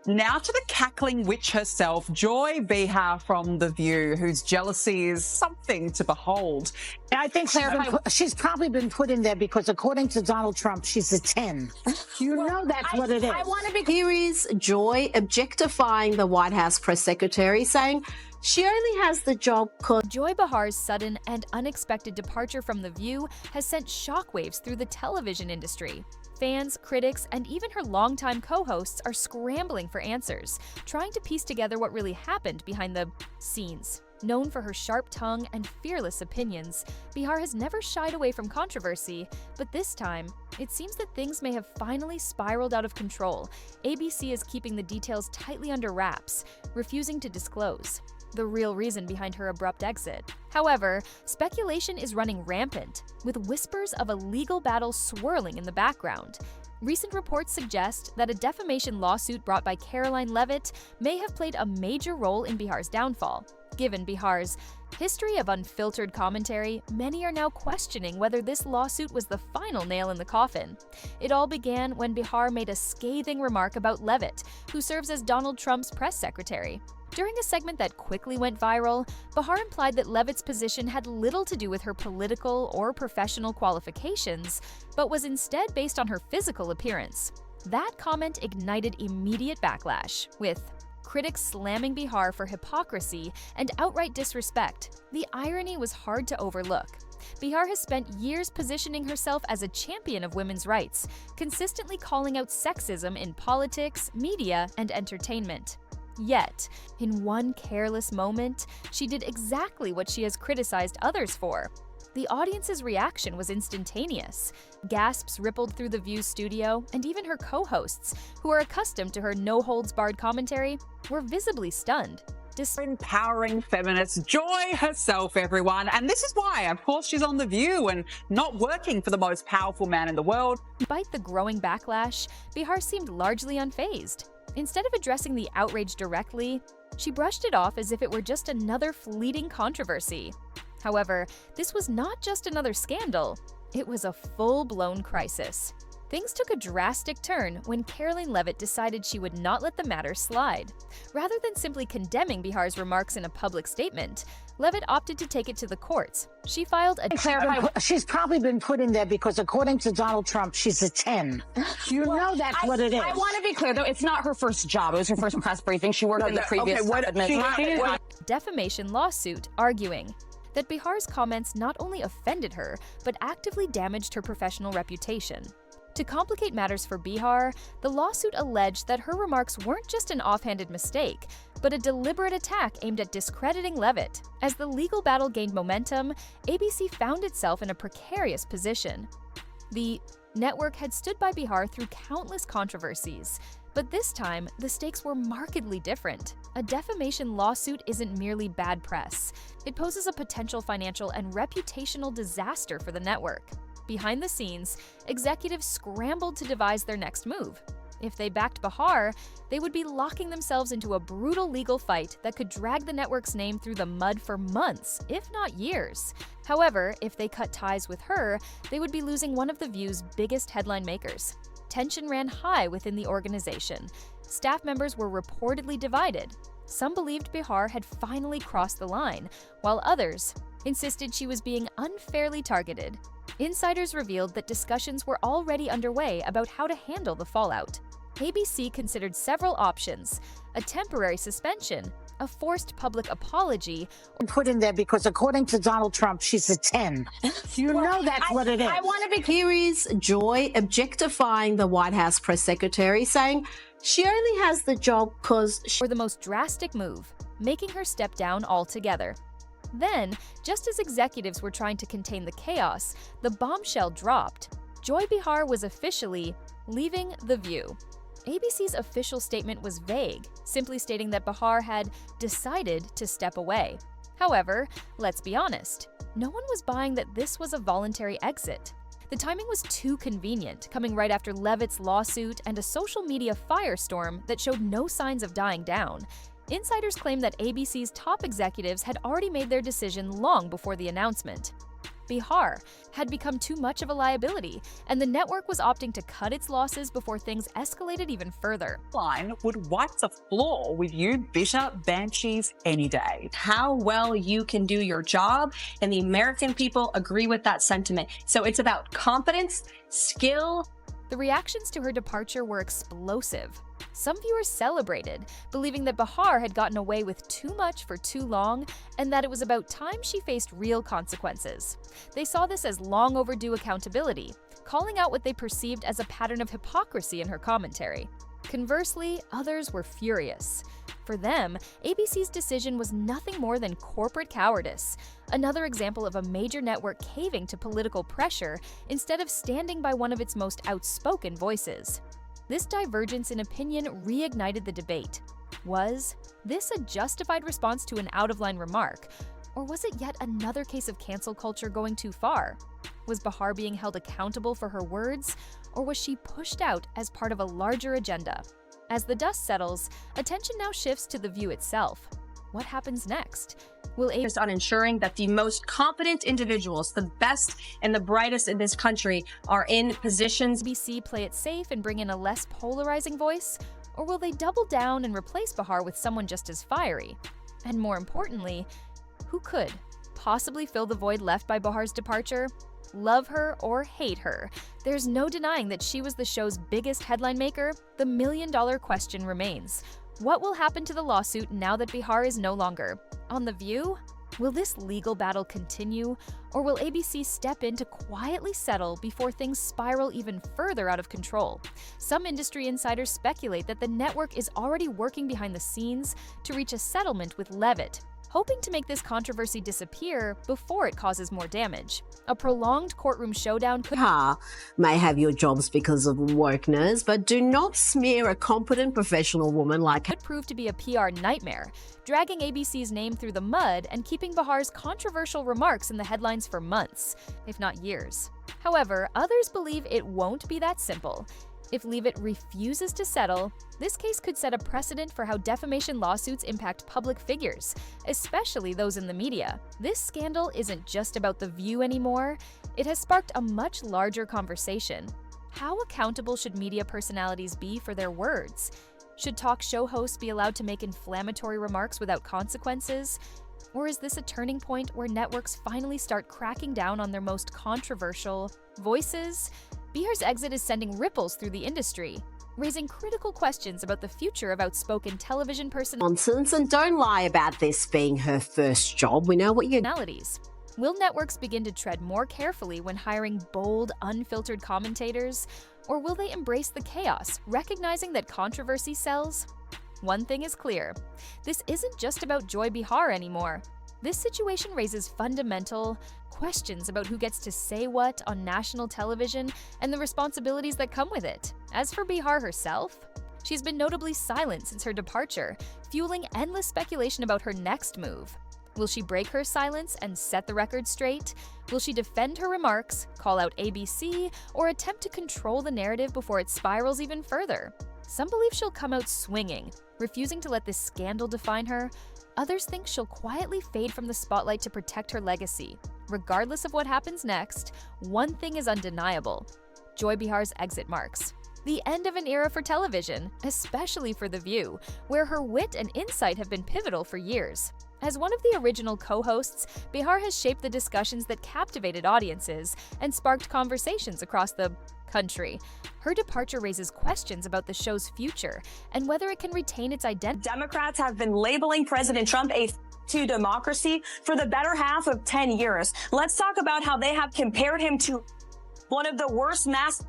Now to the cackling witch herself, Joy Behar from The View, whose jealousy is something to behold. I think she's probably been put in there because, according to Donald Trump, she's a 10. You know that's what it is. I want to be. Here is Joy objectifying the White House press secretary, saying she only has the job because. Joy Behar's sudden and unexpected departure from The View has sent shockwaves through the television industry. Fans, critics, and even her longtime co-hosts are scrambling for answers, trying to piece together what really happened behind the scenes. Known for her sharp tongue and fearless opinions, Behar has never shied away from controversy, but this time, it seems that things may have finally spiraled out of control. ABC is keeping the details tightly under wraps, refusing to disclose the real reason behind her abrupt exit. However, speculation is running rampant, with whispers of a legal battle swirling in the background. Recent reports suggest that a defamation lawsuit brought by Karoline Leavitt may have played a major role in Behar's downfall. Given Behar's history of unfiltered commentary, many are now questioning whether this lawsuit was the final nail in the coffin. It all began when Behar made a scathing remark about Leavitt, who serves as Donald Trump's press secretary. During a segment that quickly went viral, Behar implied that Leavitt's position had little to do with her political or professional qualifications, but was instead based on her physical appearance. That comment ignited immediate backlash, with critics slamming Behar for hypocrisy and outright disrespect. The irony was hard to overlook. Behar has spent years positioning herself as a champion of women's rights, consistently calling out sexism in politics, media, and entertainment. Yet, in one careless moment, she did exactly what she has criticized others for. The audience's reaction was instantaneous. Gasps rippled through The View's studio, and even her co-hosts, who are accustomed to her no-holds-barred commentary, were visibly stunned. Empowering feminist Joy herself, everyone. And this is why, of course, she's on The View and not working for the most powerful man in the world. Despite the growing backlash, Behar seemed largely unfazed. Instead of addressing the outrage directly, she brushed it off as if it were just another fleeting controversy. However, this was not just another scandal, it was a full-blown crisis. Things took a drastic turn when Karoline Leavitt decided she would not let the matter slide. Rather than simply condemning Behar's remarks in a public statement, Leavitt opted to take it to the courts. She filed a... She's probably been put in there because, according to Donald Trump, she's a 10. You know that's what it is. I want to be clear, though. It's not her first job. It was her first press briefing. She worked in the previous administration. Defamation lawsuit, arguing that Behar's comments not only offended her, but actively damaged her professional reputation. To complicate matters for Behar, the lawsuit alleged that her remarks weren't just an offhanded mistake, but a deliberate attack aimed at discrediting Leavitt. As the legal battle gained momentum, ABC found itself in a precarious position. The network had stood by Behar through countless controversies, but this time, the stakes were markedly different. A defamation lawsuit isn't merely bad press. It poses a potential financial and reputational disaster for the network. Behind the scenes, executives scrambled to devise their next move. If they backed Behar, they would be locking themselves into a brutal legal fight that could drag the network's name through the mud for months, if not years. However, if they cut ties with her, they would be losing one of The View's biggest headline makers. Tension ran high within the organization. Staff members were reportedly divided. Some believed Behar had finally crossed the line, while others insisted she was being unfairly targeted. Insiders revealed that discussions were already underway about how to handle the fallout. ABC considered several options: a temporary suspension, a forced public apology, or put in there because, according to Donald Trump, she's a 10. You know that's what it is. I want to be. Here is Joy objectifying the White House press secretary, saying she only has the job because or the most drastic move, making her step down altogether. Then, just as executives were trying to contain the chaos, the bombshell dropped. Joy Behar was officially leaving The View. ABC's official statement was vague, simply stating that Behar had decided to step away. However, let's be honest, no one was buying that this was a voluntary exit. The timing was too convenient, coming right after Leavitt's lawsuit and a social media firestorm that showed no signs of dying down. Insiders claim that ABC's top executives had already made their decision long before the announcement. Behar, had become too much of a liability, and the network was opting to cut its losses before things escalated even further. Line would wipe the floor with you bitter banshees any day. How well you can do your job, and the American people agree with that sentiment. So it's about confidence, skill. The reactions to her departure were explosive. Some viewers celebrated, believing that Behar had gotten away with too much for too long and that it was about time she faced real consequences. They saw this as long overdue accountability, calling out what they perceived as a pattern of hypocrisy in her commentary. Conversely, others were furious. For them, ABC's decision was nothing more than corporate cowardice, another example of a major network caving to political pressure instead of standing by one of its most outspoken voices. This divergence in opinion reignited the debate. Was this a justified response to an out-of-line remark, or was it yet another case of cancel culture going too far? Was Behar being held accountable for her words, or was she pushed out as part of a larger agenda? As the dust settles, attention now shifts to the View itself. What happens next? Will Focused on ensuring that the most competent individuals, the best and the brightest in this country, are in positions. ABC play it safe and bring in a less polarizing voice, or will they double down and replace Behar with someone just as fiery? And more importantly, who could possibly fill the void left by Behar's departure? Love her or hate her, there's no denying that she was the show's biggest headline maker. The million-dollar question remains. What will happen to the lawsuit now that Behar is no longer on The View? Will this legal battle continue, or will ABC step in to quietly settle before things spiral even further out of control? Some industry insiders speculate that the network is already working behind the scenes to reach a settlement with Leavitt, hoping to make this controversy disappear before it causes more damage. A prolonged courtroom showdown could may have your jobs because of wokeness, but do not smear a competent professional woman like her. could prove to be a PR nightmare, dragging ABC's name through the mud and keeping Behar's controversial remarks in the headlines for months, if not years. However, others believe it won't be that simple. If Leavitt refuses to settle, this case could set a precedent for how defamation lawsuits impact public figures, especially those in the media. This scandal isn't just about The View anymore. It has sparked a much larger conversation. How accountable should media personalities be for their words? Should talk show hosts be allowed to make inflammatory remarks without consequences? Or is this a turning point where networks finally start cracking down on their most controversial voices? Behar's exit is sending ripples through the industry, raising critical questions about the future of outspoken television Nonsense, and don't lie about this being her first job. We know what you're. personalities. Will networks begin to tread more carefully when hiring bold, unfiltered commentators? Or will they embrace the chaos, recognizing that controversy sells? One thing is clear. This isn't just about Joy Behar anymore. This situation raises fundamental questions about who gets to say what on national television and the responsibilities that come with it. As for Behar herself, she's been notably silent since her departure, fueling endless speculation about her next move. Will she break her silence and set the record straight? Will she defend her remarks, call out ABC, or attempt to control the narrative before it spirals even further? Some believe she'll come out swinging, refusing to let this scandal define her. Others think she'll quietly fade from the spotlight to protect her legacy. Regardless of what happens next, one thing is undeniable: Joy Behar's exit marks the end of an era for television, especially for The View, where her wit and insight have been pivotal for years. As one of the original co-hosts, Behar has shaped the discussions that captivated audiences and sparked conversations across the country. Her departure raises questions about the show's future and whether it can retain its identity. Democrats have been labeling President Trump to democracy for the better half of 10 years. Let's talk about how they have compared him to one of the worst mass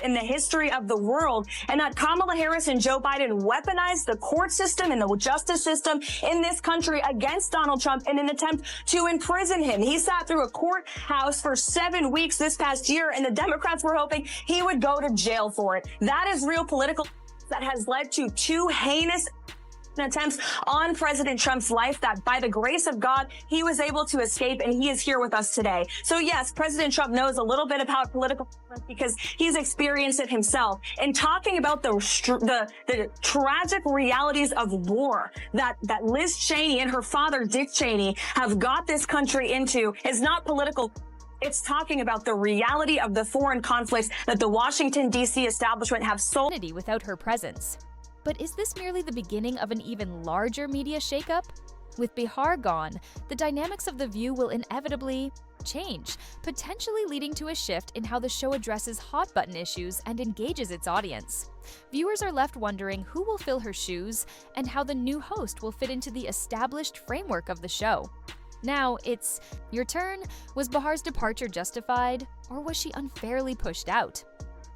in the history of the world, and that Kamala Harris and Joe Biden weaponized the court system and the justice system in this country against Donald Trump in an attempt to imprison him. He sat through a courthouse for 7 weeks this past year, and the Democrats were hoping he would go to jail for it. That is real political that has led to 2 heinous attempts on President Trump's life that, by the grace of God, he was able to escape, and he is here with us today. So yes, President Trump knows a little bit about political because he's experienced it himself. And talking about the tragic realities of war that Liz Cheney and her father Dick Cheney have got this country into is not political. It's talking about the reality of the foreign conflicts that the Washington, D.C. establishment have sold. Without her presence. But is this merely the beginning of an even larger media shakeup? With Behar gone, the dynamics of The View will inevitably change, potentially leading to a shift in how the show addresses hot-button issues and engages its audience. Viewers are left wondering who will fill her shoes and how the new host will fit into the established framework of the show. Now, it's your turn. Was Behar's departure justified, or was she unfairly pushed out?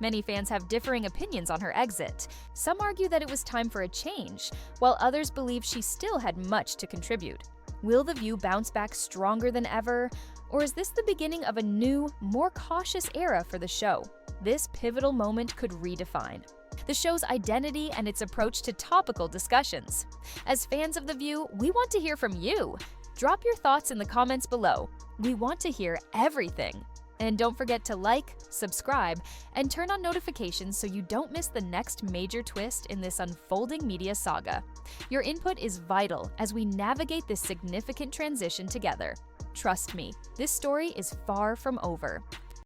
Many fans have differing opinions on her exit. Some argue that it was time for a change, while others believe she still had much to contribute. Will The View bounce back stronger than ever, or is this the beginning of a new, more cautious era for the show? This pivotal moment could redefine the show's identity and its approach to topical discussions. As fans of The View, we want to hear from you. Drop your thoughts in the comments below. We want to hear everything. And don't forget to like, subscribe, and turn on notifications so you don't miss the next major twist in this unfolding media saga. Your input is vital as we navigate this significant transition together. Trust me, this story is far from over.